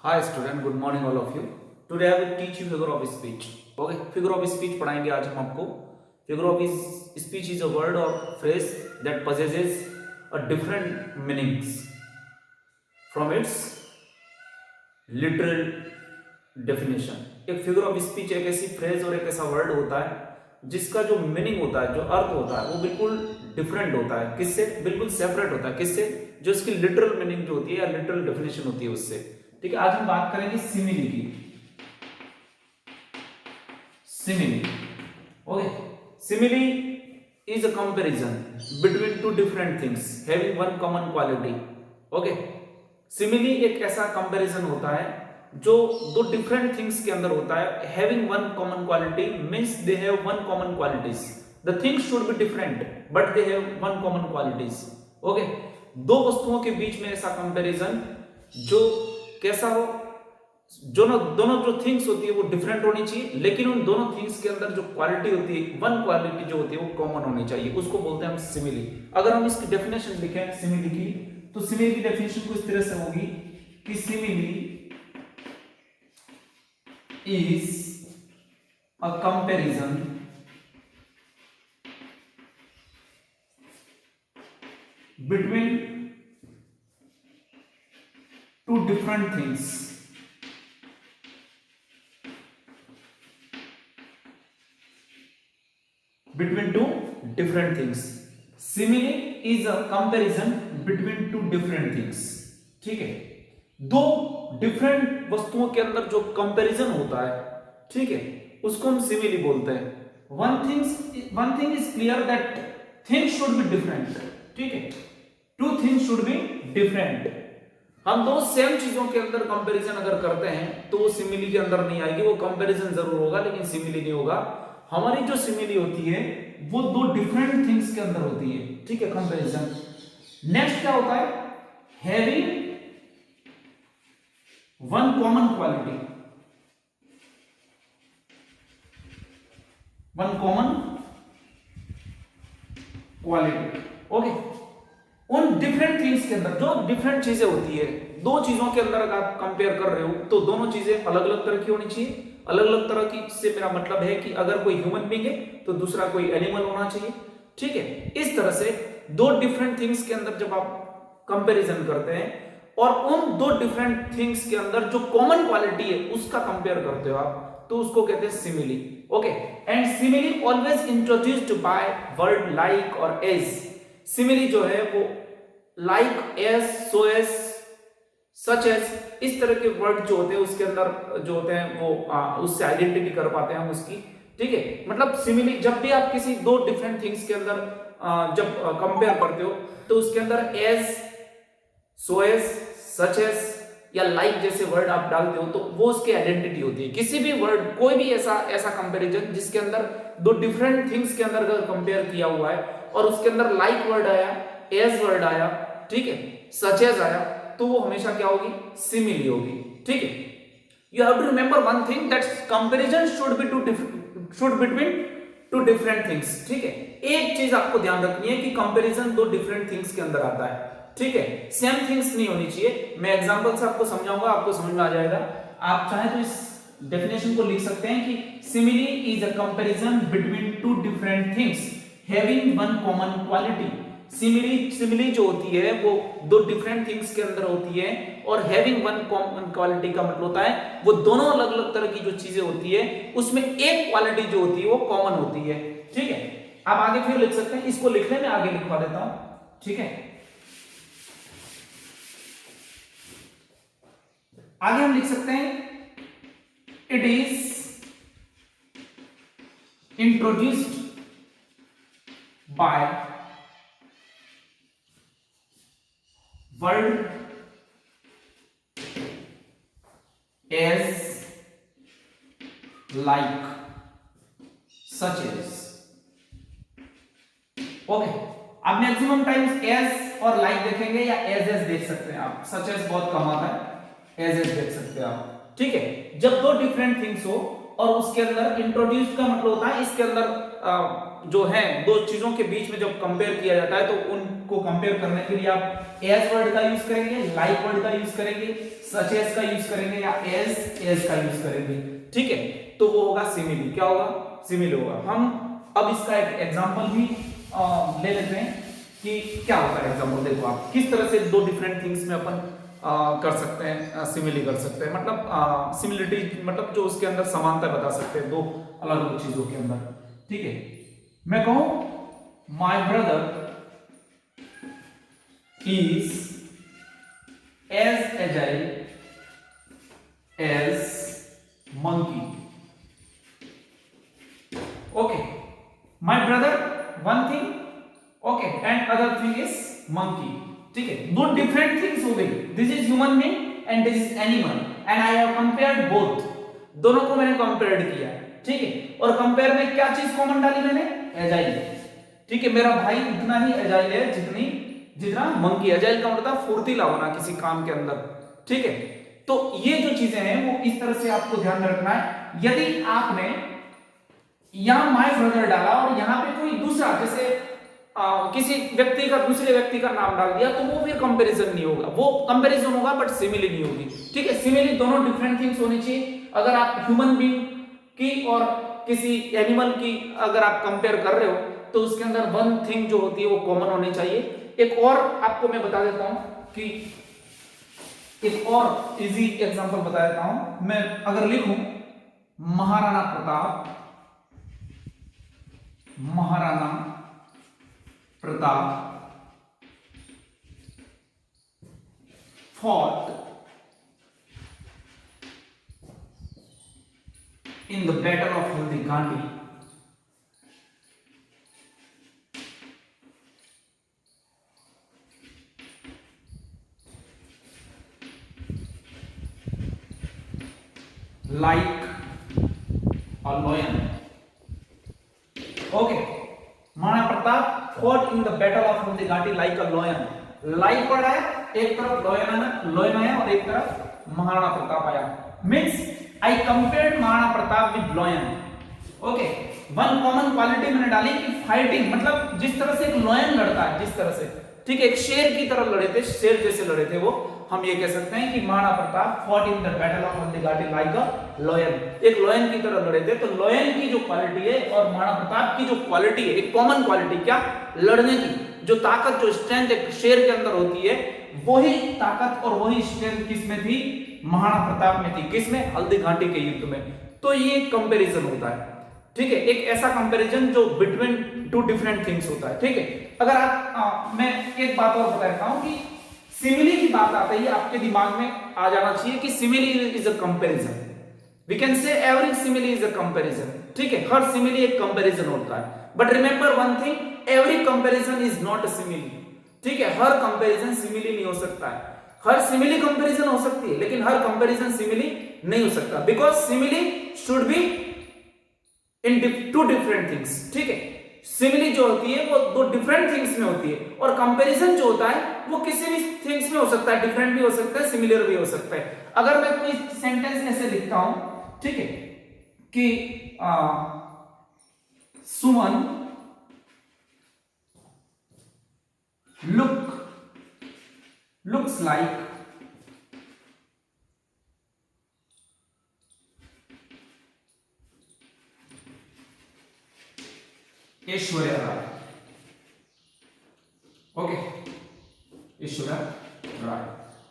Hi student, good morning all of you. Today I will teach you figure of speech. Okay, figure of speech पढ़ाएंगे आज हम आपको. Figure of speech is a word or phrase that possesses a different meanings from its literal definition. एक figure of speech एक ऐसी phrase और एक ऐसा word होता है जिसका जो मीनिंग होता है, जो अर्थ होता है, वो बिल्कुल डिफरेंट होता है. किससे? बिल्कुल सेपरेट होता है. किससे? जो इसकी लिटरल मीनिंग जो होती है या लिटरल डेफिनेशन होती है उससे. ठीक है, आज हम बात करेंगे सिमिली की. Simile. Okay, simile is a comparison between two different things having one common quality. Okay, simile एक ऐसा कंपैरिजन होता है जो दो डिफरेंट थिंग्स के अंदर होता है. Having one common quality means they have one common qualities. The things should be different but they have one common qualities. Okay, दो वस्तुओं के बीच में ऐसा कंपैरिजन जो कैसा हो, जो दोनों जो थिंग्स होती है वो डिफरेंट होनी चाहिए, लेकिन उन दोनों थिंग्स के अंदर जो क्वालिटी होती है, वन क्वालिटी जो होती है वो कॉमन होनी चाहिए. उसको बोलते हैं हम सिमिली. अगर हम इसकी डेफिनेशन लिखें सिमिली की, तो सिमिली की डेफिनेशन कुछ इस तरह से होगी कि simile is a comparison between two different things. Between two different things. Simile is a comparison between two different things. ठीक है, दो डिफरेंट वस्तुओं के अंदर जो कंपैरिजन होता है, ठीक है, उसको हम सिमिली बोलते हैं. One thing is clear that things should be different. ठीक है, two things should be different. हम दो सेम चीजों के अंदर कंपैरिजन अगर करते हैं तो वो सिमिली के अंदर नहीं आएगी. वो कंपैरिजन जरूर होगा लेकिन सिमिली नहीं होगा. हमारी जो सिमिली होती है वो दो डिफरेंट थिंग्स के अंदर होती है. ठीक है, कंपैरिजन. नेक्स्ट क्या होता है? Having one common quality. One common quality. Okay, उन डिफरेंट थिंग्स के अंदर जो डिफरेंट चीजें होती है, दो चीजों के अंदर अगर आप कंपेयर कर रहे हो तो दोनों चीजें अलग अलग तरह की होनी चाहिए. अलग अलग तरह की से मेरा मतलब है कि अगर कोई ह्यूमन बीइंग है तो दूसरा कोई एनिमल होना चाहिए. ठीक है, इस तरह से दो डिफरेंट थिंग्स के अंदर जब आप कंपैरिजन करते हैं और उन दो डिफरेंट थिंग्स के अंदर जो कॉमन क्वालिटी है उसका कंपेयर करते हो आप, तो उसको कहते हैं simile. Okay, and simile always introduced by word like और एज. सिमिली जो है वो like, as, so as, such as, इस तरह के वर्ड जो होते हैं उसके अंदर जो होते हैं वो उससे आइडेंटिटी कर पाते हैं हम उसकी. ठीक है, मतलब सिमिली जब भी आप किसी दो डिफरेंट थिंग्स के अंदर जब कंपेयर करते हो तो उसके अंदर as, so as, such as या लाइक जैसे वर्ड आप डालते हो तो वो उसकी आइडेंटिटी होती है. किसी भी वर्ड, कोई भी ऐसा कंपैरिजन जिसके अंदर दो डिफरेंट थिंग्स के अंदर अगर कंपेयर किया हुआ है और उसके अंदर लाइक वर्ड आया, एज वर्ड आया, ठीक है, सच एज आया, तो वो हमेशा क्या होगी? सिमिली होगी. ठीक है, you have to remember one thing that comparison should between two different things. ठीक है, एक चीज आपको ध्यान रखनी है कि कंपैरिजन दो डिफरेंट थिंग्स के अंदर आता है. ठीक है, सेम थिंग्स नहीं होनी चाहिए. मैं एग्जांपल से आपको समझाऊंगा, आपको समझ में आ जाएगा. आप चाहे तो इस डेफिनेशन को लिख सकते हैं कि simile is a comparison between two different things having one common quality. Simile जो होती है वो दो डिफरेंट थिंग्स के अंदर होती है और हैविंग वन कॉमन क्वालिटी का मतलब होता है वो दोनों अलग अलग तरह की जो चीजें होती है उसमें एक क्वालिटी जो होती है वो कॉमन होती है. ठीक है, आप आगे फिर लिख सकते हैं. इसको लिखने में आगे लिखवा देता हूं. ठीक है, आगे हम लिख सकते हैं it is introduced by word as, like, such as. Okay, आप मैक्सिमम टाइम्स एज और लाइक देखेंगे या एज देख सकते हैं आप. सच एज बहुत कम आता है, एज देख सकते हैं आप. ठीक है, जब दो डिफरेंट थिंग्स हो और उसके अंदर इंट्रोड्यूस्ड का मतलब होता है इसके अंदर जो है दो चीजों के बीच में जब कंपेयर किया जाता है तो उनको कंपेयर करने के लिए आप एज वर्ड का यूज करेंगे, लाइक वर्ड का यूज करेंगे, सच एज का यूज करेंगे या एज का यूज करेंगे। ठीक है, तो वो होगा सिमिली। क्या होगा? सिमिली होगा। हम अब इसका एक एग्जांपल भी ले लेते हैं कि क्या होता है एग्जांपल। देखो आप किस तरह से दो डिफरेंट थिंग्स में अपन कर सकते हैं, सिमिली कर सकते हैं, मतलब सिमिलिटी मतलब जो उसके अंदर समानता बता सकते हैं दो अलग अलग चीजों के अंदर। ठीक है, मैं कहूं my brother is as agile as monkey. Okay, my brother one thing, okay, and other thing is monkey. ठीक है, दो डिफरेंट थिंग्स हो गई। This is human being and this is animal and I have compared both. दोनों को मैंने compare किया। ठीक है, और कंपेयर में क्या चीज कॉमन डाली मैंने? एजाइल। ठीक है, मेरा भाई उतना ही एजाइल है जितना मंकी। एजाइल का मतलब फुर्तीला होना किसी काम के अंदर। ठीक है, तो ये जो चीजें हैं वो इस तरह से आपको ध्यान में रखना है। यदि आपने यहां माय ब्रदर डाला और यहां पे कोई दूसरा जैसे किसी व्यक्ति का दूसरे व्यक्ति का नाम डाल दिया तो वो फिर कंपैरिजन नहीं होगा, वो कंपैरिजन होगा बट सिमिली नहीं होगी। ठीक है, सिमिली दोनों डिफरेंट थिंग्स होनी चाहिए। अगर आप ह्यूमन बीइंग की और किसी एनिमल की अगर आप कंपेयर कर रहे हो तो उसके अंदर वन थिंग जो होती है वो कॉमन होनी चाहिए। एक और आपको मैं बता देता हूं कि एक और इजी एग्जांपल बता देता हूं। मैं अगर लिखूं Maharana Pratap fought in the battle of Haldi. Like a lion. Okay, Maharana Pratap fought in the battle of Haldi like a lion. Like पढ़ा है, एक तरफ लॉयन आया और एक तरफ महाराणा प्रताप आया। Means I compared Maharana Pratap with lion. Okay, one common quality मैंने डाली कि फाइटिंग, मतलब जिस तरह से एक लॉयन लड़ता है जिस तरह से, ठीक है, एक शेर की तरह लड़े थे, शेर जैसे लड़े थे वो, हम ये कह सकते हैं कि Maharana Pratap fought in the battle of Haldighati like a lion, एक लॉयन की तरह लड़े थे। तो लॉयन की जो क्वालिटी है और महाराणा प्रताप की जो क्वालिटी है, एक कॉमन क्वालिटी, क्या? लड़ने की जो ताकत, जो स्ट्रेंथ एक शेर के अंदर होती है, वही ताकत और वही स्ट्रेंथ किसमें थी? महाराणा प्रताप में थी। किसमें? हल्दीघाटी के युद्ध में। तो ये कंपैरिजन होता है। ठीक है, एक ऐसा कंपैरिजन जो बिटवीन टू डिफरेंट थिंग्स होता है। ठीक है, अगर आप मैं एक बात और बता देता हूं कि सिमिली की बात आते ही आपके दिमाग में आ जाना चाहिए कि simile is a comparison. We can say every simile is a comparison. ठीक है, हर सिमिली एक कंपैरिजन होता है। But remember one thing, every comparison is not a simile. ठीक है, हर कंपैरिजन सिमिली नहीं हो सकता है। हर सिमिली कंपैरिजन हो सकती है लेकिन हर कंपैरिजन सिमिली नहीं हो सकता, because simile should be in two different things. ठीक है, सिमिली जो होती है वो दो डिफरेंट थिंग्स में होती है और कंपैरिजन जो होता है वो किसी भी थिंग्स में हो सकता है, डिफरेंट भी हो सकता है, सिमिलर भी हो सकता है। अगर मैं कोई सेंटेंस ऐसे लिखता हूं, ठीक है, कि सुमन looks like Aishwarya Rai. Okay, Aishwarya Rai.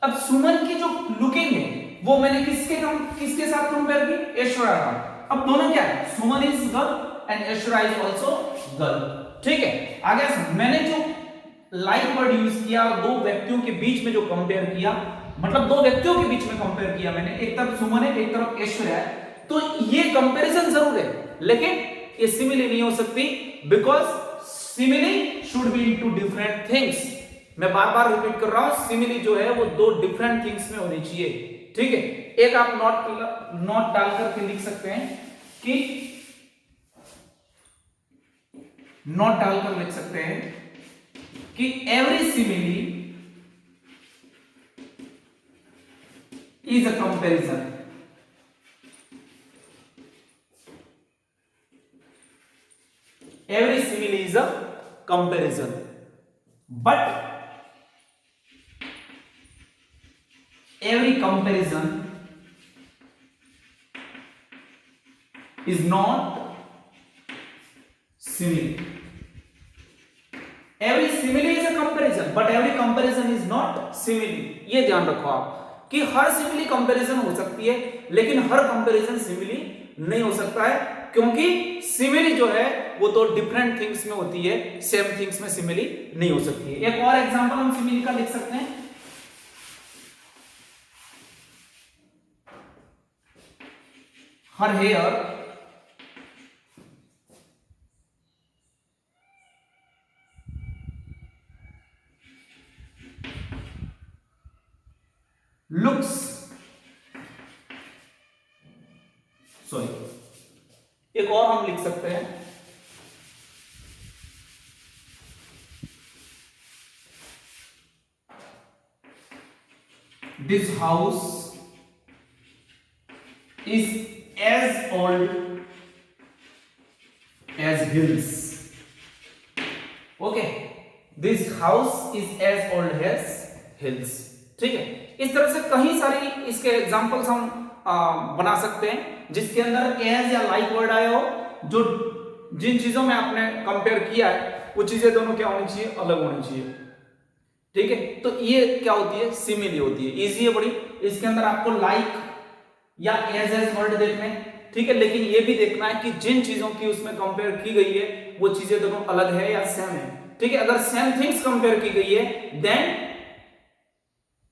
अब सुमन की जो लुकिंग है वो मैंने किसके साथ कंपेयर की? ऐश्वर्या राय। अब दोनों क्या है? Suman is girl and Aishwarya is also girl. ठीक है, आगे मैंने जो लाइक वर्ड यूज किया और दो व्यक्तियों के बीच में जो कंपेयर किया, मतलब दो व्यक्तियों के बीच में कंपेयर किया मैंने, एक तरफ सुमन है एक तरफ ऐश्वर्या है, तो ये कंपैरिजन जरूर है लेकिन ये सिमिली नहीं हो सकती, because simile should B into different things. मैं बार बार रिपीट कर रहा हूं, सिमिली जो है वो दो डिफरेंट थिंग्स में होनी चाहिए। ठीक है, एक आप नोट डाल करके लिख सकते हैं कि नोट डालकर लिख सकते हैं कि every simile is a comparison. Every comparison, but every comparison is not simile. Every simile is a comparison, but every comparison is not simile. ये ध्यान रखो आप कि हर सिमिली कंपैरिजन हो सकती है, लेकिन हर कंपैरिजन सिमिली नहीं हो सकता है, क्योंकि सिमिली जो है वो तो डिफरेंट थिंग्स में होती है, सेम थिंग्स में सिमिली नहीं हो सकती है। एक और एग्जांपल हम सिमिली का लिख सकते हैं, her hair looks, सॉरी एक और हम लिख सकते हैं, this house is as old as hills. Okay, this house is as old as hills. ठीक है, इस तरह से कई सारी इसके एग्जांपल्स हम बना सकते हैं जिसके अंदर एज या लाइक वर्ड आया हो, जो जिन चीजों में आपने कंपेयर किया है वो चीजें दोनों क्या होनी चाहिए, अलग होनी चाहिए। ठीक है, तो ये क्या होती है, सिमिली होती है। इजी है बड़ी, इसके अंदर आपको लाइक या एज वर्ड देखना है, ठीक है, लेकिन ये भी देखना है कि जिन चीजों की उसमें कंपेयर की गई है वो चीजें दोनों अलग है या सेम है। ठीक है, अगर सेम थिंग्स कंपेयर की गई है देन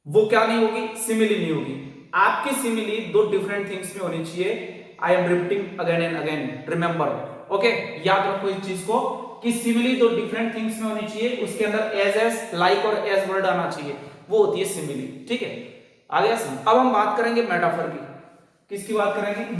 वो क्या नहीं होगी, सिमिली नहीं होगी। आपकी सिमिली दो डिफरेंट थिंग्स में होनी चाहिए। I am repeating again and again, remember. Okay, याद रखो इस चीज को कि सिमिली दो डिफरेंट थिंग्स में होनी चाहिए, उसके अंदर एज लाइक और एज वर्ड आना चाहिए, वो होती है सिमिली। ठीक है, आगे अब हम बात करेंगे मेटाफर की। किसकी बात करेंगे?